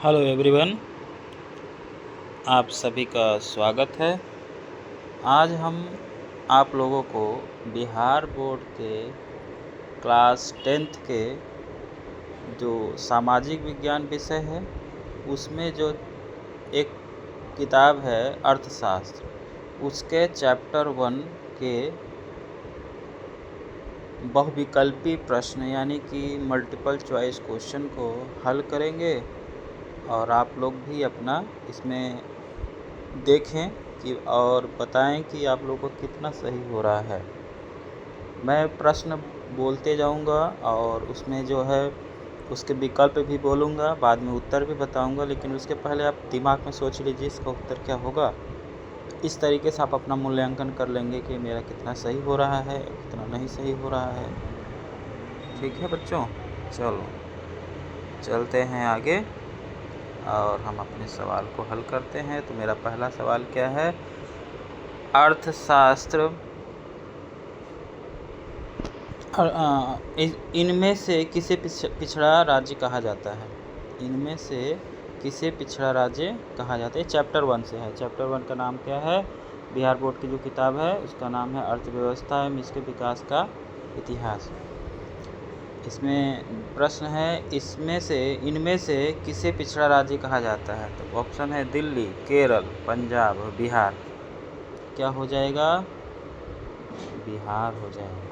Hello everyone, आप सभी का स्वागत है। आज हम आप लोगों को बिहार बोर्ड के क्लास 10th के जो सामाजिक विज्ञान विषय है उसमें जो एक किताब है अर्थशास्त्र, उसके चैप्टर 1 के बहुविकल्पी प्रश्न यानी कि मल्टीपल चॉइस क्वेश्चन को हल करेंगे और आप लोग भी अपना इसमें देखें कि और बताएं कि आप लोगों को कितना सही हो रहा है। मैं प्रश्न बोलते जाऊंगा और उसमें जो है उसके विकल्प भी बोलूंगा, बाद में उत्तर भी बताऊंगा, लेकिन उसके पहले आप दिमाग में सोच लीजिए इसका उत्तर क्या होगा। इस तरीके से आप अपना मूल्यांकन कर लेंगे कि मेरा कितना सही हो रहा है, कितना नहीं सही हो रहा है। ठीक है बच्चों, चलो चलते हैं आगे और हम अपने सवाल को हल करते हैं। तो मेरा पहला सवाल क्या है? अर्थशास्त्र इनमें से किसे पिछड़ा राज्य कहा जाता है? इनमें से किसे पिछड़ा राज्य कहा जाता है? चैप्टर 1 से है। चैप्टर 1 का नाम क्या है? बिहार बोर्ड की जो किताब है उसका नाम है अर्थव्यवस्था एवं इसके विकास का इतिहास। इसमें प्रश्न है इनमें से किसे पिछड़ा राज्य कहा जाता है? तो ऑप्शन है दिल्ली, केरल, पंजाब और बिहार। क्या हो जाएगा? बिहार हो जाएगा।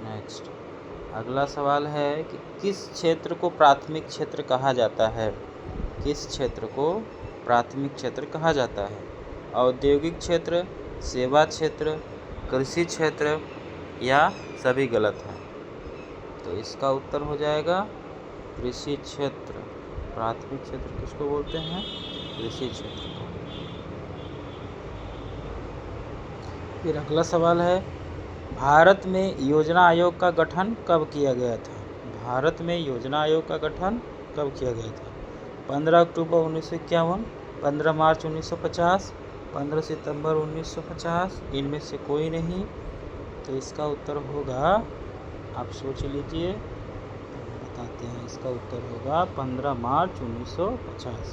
नेक्स्ट अगला सवाल है कि किस क्षेत्र को प्राथमिक क्षेत्र कहा जाता है? किस क्षेत्र को प्राथमिक क्षेत्र कहा जाता है? औद्योगिक क्षेत्र, सेवा क्षेत्र, कृषि क्षेत्र या सभी गलत है? तो इसका उत्तर हो जाएगा कृषि क्षेत्र। प्राथमिक क्षेत्र किसको बोलते हैं? कृषि क्षेत्र को। फिर अगला सवाल है भारत में योजना आयोग का गठन कब किया गया था? भारत में योजना आयोग का गठन कब किया गया था? 15 अक्टूबर 1951, 15 मार्च 1950, 15 सितंबर 1950, इनमें से कोई नहीं। तो इसका उत्तर होगा, आप सोच लीजिए, बताते हैं। इसका उत्तर होगा 15 मार्च 1950।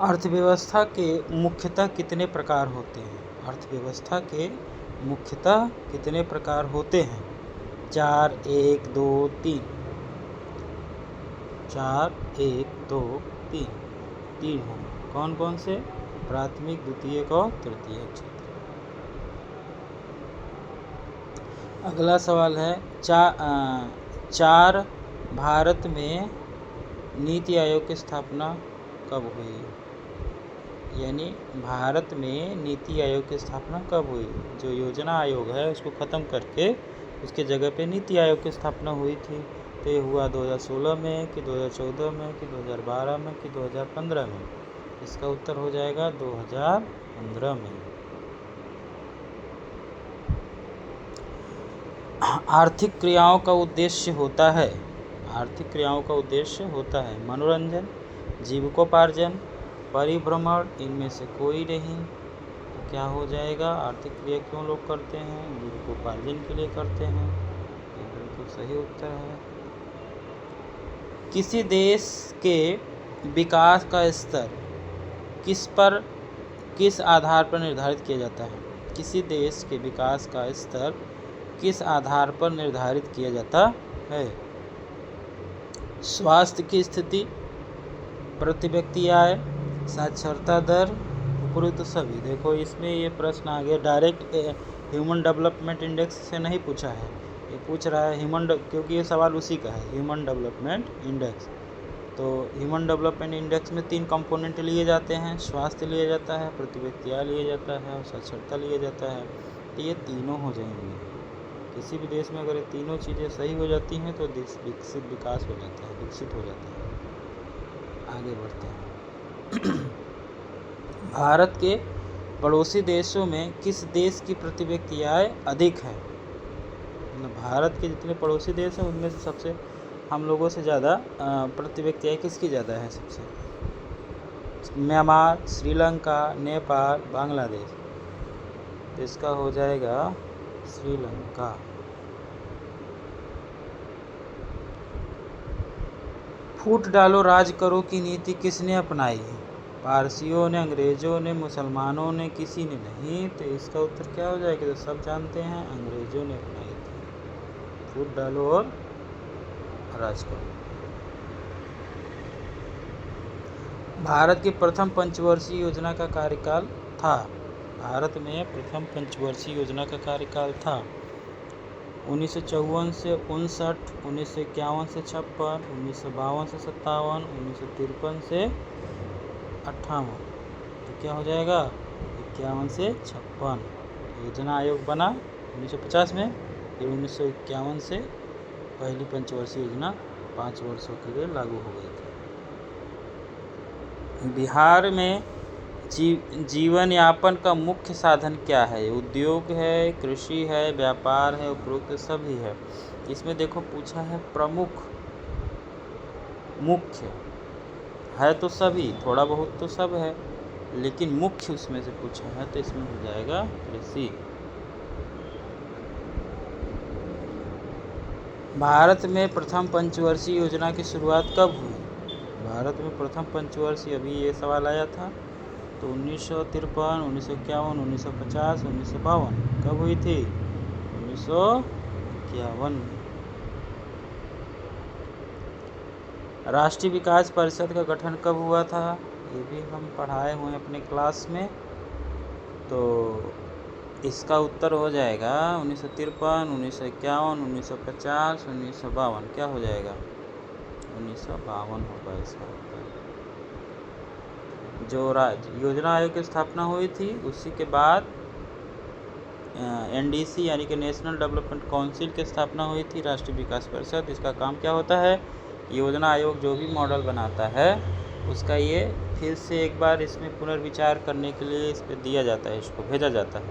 अर्थव्यवस्था के मुख्यतः कितने प्रकार होते हैं? अर्थव्यवस्था के मुख्यतः कितने प्रकार होते हैं? 4, 1, 2, 3। 4, 1, 2, 3। 3 होंगे। कौन कौन से? प्राथमिक, द्वितीयक और तृतीयक क्षेत्र। अगला सवाल है भारत में नीति आयोग की स्थापना कब हुई? यानी भारत में नीति आयोग की स्थापना कब हुई? जो योजना आयोग है उसको ख़त्म करके उसके जगह पे नीति आयोग की स्थापना हुई थी। तो ये हुआ 2016 में कि 2014 में कि 2012 में कि 2015 में? इसका उत्तर हो जाएगा 2015 में। आर्थिक क्रियाओं का उद्देश्य होता है मनोरंजन, जीविकोपार्जन, परिभ्रमण, इनमें से कोई नहीं। तो क्या हो जाएगा? आर्थिक क्रिया क्यों लोग करते हैं? जीविकोपार्जन के लिए करते हैं। ये बिल्कुल सही उत्तर है। किसी देश के विकास का स्तर किस आधार पर निर्धारित किया जाता है? किसी देश के विकास का स्तर किस आधार पर निर्धारित किया जाता है? स्वास्थ्य की स्थिति, प्रति व्यक्ति आय, साक्षरता दर, उपरोक्त सभी। देखो इसमें ये प्रश्न आ गया, डायरेक्ट ह्यूमन डेवलपमेंट इंडेक्स से नहीं पूछा है, ये पूछ रहा है क्योंकि ये सवाल उसी का है, ह्यूमन डेवलपमेंट इंडेक्स। तो ह्यूमन डेवलपमेंट इंडेक्स में 3 कंपोनेंट लिए जाते हैं, स्वास्थ्य लिया जाता है, प्रति व्यक्ति आय लिया जाता है और साक्षरता लिया जाता है। तो ये तीनों हो जाएंगे। किसी भी देश में अगर ये तीनों चीज़ें सही हो जाती हैं तो देश विकास हो जाता है, विकसित हो जाता है। आगे बढ़ते हैं। भारत के पड़ोसी देशों में किस देश की प्रति व्यक्ति आय अधिक है? भारत के जितने पड़ोसी देश हैं उनमें से सबसे हम लोगों से ज़्यादा प्रति व्यक्ति आय किसकी ज़्यादा है? सबसे म्यांमार, श्रीलंका, नेपाल, बांग्लादेश। तो इसका हो जाएगा श्रीलंका। फूट डालो राज करो की नीति किसने अपनाई? पारसियों ने, अंग्रेजों ने, मुसलमानों ने, किसी ने नहीं। तो इसका उत्तर क्या हो जाएगा? तो सब जानते हैं अंग्रेजों ने अपनाई थी। फूट डालो और राज करो। भारत की प्रथम पंचवर्षीय योजना का कार्यकाल था। भारत में प्रथम पंचवर्षीय योजना का कार्यकाल था 1954 से 59, 1951 से 56, 1952 से 57, 1953 से 58। तो क्या हो जाएगा? 51 से 56। योजना आयोग बना 1950 में, फिर 1951 से पहली पंचवर्षीय योजना 5 वर्षों के लिए लागू हो गई थी। बिहार में जीवन यापन का मुख्य साधन क्या है? उद्योग है, कृषि है, व्यापार है, उपरोक्त सभी है। इसमें देखो पूछा है प्रमुख, मुख्य है तो सभी, थोड़ा बहुत तो सब है, लेकिन मुख्य उसमें से पूछा है तो इसमें हो जाएगा कृषि। भारत में प्रथम पंचवर्षीय योजना की शुरुआत कब हुई? भारत में प्रथम पंचवर्षीय, अभी ये सवाल आया था, तो 1953, 1951, 1950, 1952। कब हुई थी? 1951। राष्ट्रीय विकास परिषद का गठन कब हुआ था? ये भी हम पढ़ाए हुए हैं अपने क्लास में। तो इसका उत्तर हो जाएगा 1953, 1951, 1950, 1952। क्या हो जाएगा? 1952 होगा इसका उत्तर। जो योजना आयोग की स्थापना हुई थी उसी के बाद NDC यानी कि नेशनल डेवलपमेंट काउंसिल की स्थापना हुई थी, राष्ट्रीय विकास परिषद। इसका काम क्या होता है? योजना आयोग जो भी मॉडल बनाता है उसका ये फिर से एक बार इसमें पुनर्विचार करने के लिए इस पर दिया जाता है, इसको भेजा जाता है।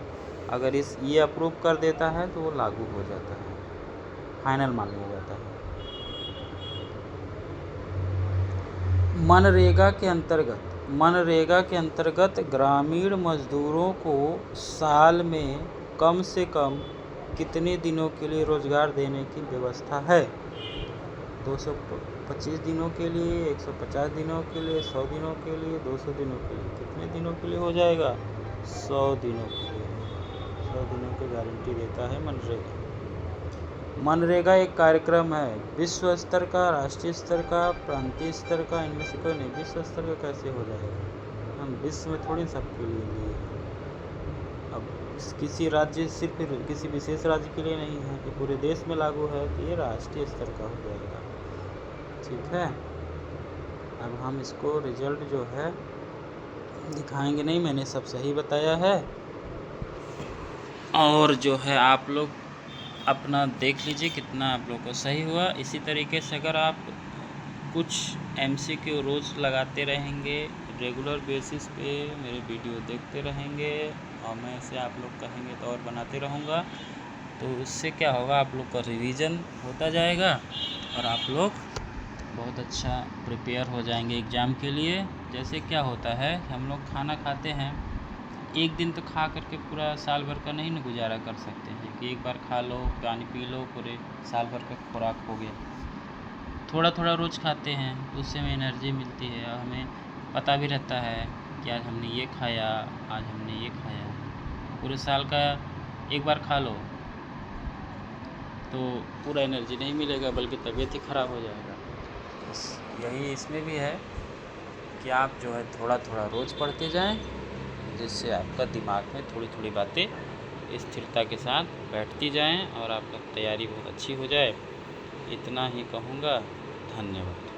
अगर ये अप्रूव कर देता है तो वो लागू हो जाता है, फाइनल मान लिया जाता है। मनरेगा के अंतर्गत ग्रामीण मजदूरों को साल में कम से कम कितने दिनों के लिए रोजगार देने की व्यवस्था है? 225 दिनों के लिए, 150 दिनों के लिए, 100 दिनों के लिए, 200 दिनों के लिए। कितने दिनों के लिए हो जाएगा? 100 दिनों के लिए। 100 दिनों की गारंटी देता है मनरेगा। मनरेगा एक कार्यक्रम है विश्व स्तर का, राष्ट्रीय स्तर का, प्रांतीय स्तर का, इनमें से कोई नहीं। विश्व स्तर का कैसे हो जाएगा? हम विश्व में थोड़ी सबके लिए लिए हैं। अब किसी राज्य, सिर्फ किसी विशेष राज्य के लिए नहीं है कि पूरे देश में लागू है, तो ये राष्ट्रीय स्तर का हो जाएगा। ठीक है, अब हम इसको रिजल्ट जो है दिखाएंगे नहीं, मैंने सब सही बताया है। और जो है आप लोग अपना देख लीजिए कितना आप लोग को सही हुआ। इसी तरीके से अगर आप कुछ MCQ रोज़ लगाते रहेंगे, रेगुलर बेसिस पे मेरे वीडियो देखते रहेंगे और मैं इसे आप लोग कहेंगे तो और बनाते रहूँगा, तो उससे क्या होगा, आप लोग का रिवीजन होता जाएगा और आप लोग बहुत अच्छा प्रिपेयर हो जाएंगे एग्ज़ाम के लिए। जैसे क्या होता है, हम लोग खाना खाते हैं, एक दिन तो खा करके पूरा साल भर का नहीं न गुजारा कर सकते हैं कि एक बार खा लो, पानी पी लो, पूरे साल भर का खुराक हो गया। थोड़ा थोड़ा रोज़ खाते हैं तो उससे हमें एनर्जी मिलती है और हमें पता भी रहता है कि आज हमने ये खाया, आज हमने ये खाया। पूरे साल का एक बार खा लो तो पूरा एनर्जी नहीं मिलेगा, बल्कि तबीयत ही ख़राब हो जाएगा। बस यही इसमें भी है कि आप जो है थोड़ा थोड़ा रोज़ पढ़ते जाएं, जिससे आपका दिमाग में थोड़ी थोड़ी बातें स्थिरता के साथ बैठती जाएं और आपका तैयारी बहुत अच्छी हो जाए। इतना ही कहूँगा। धन्यवाद।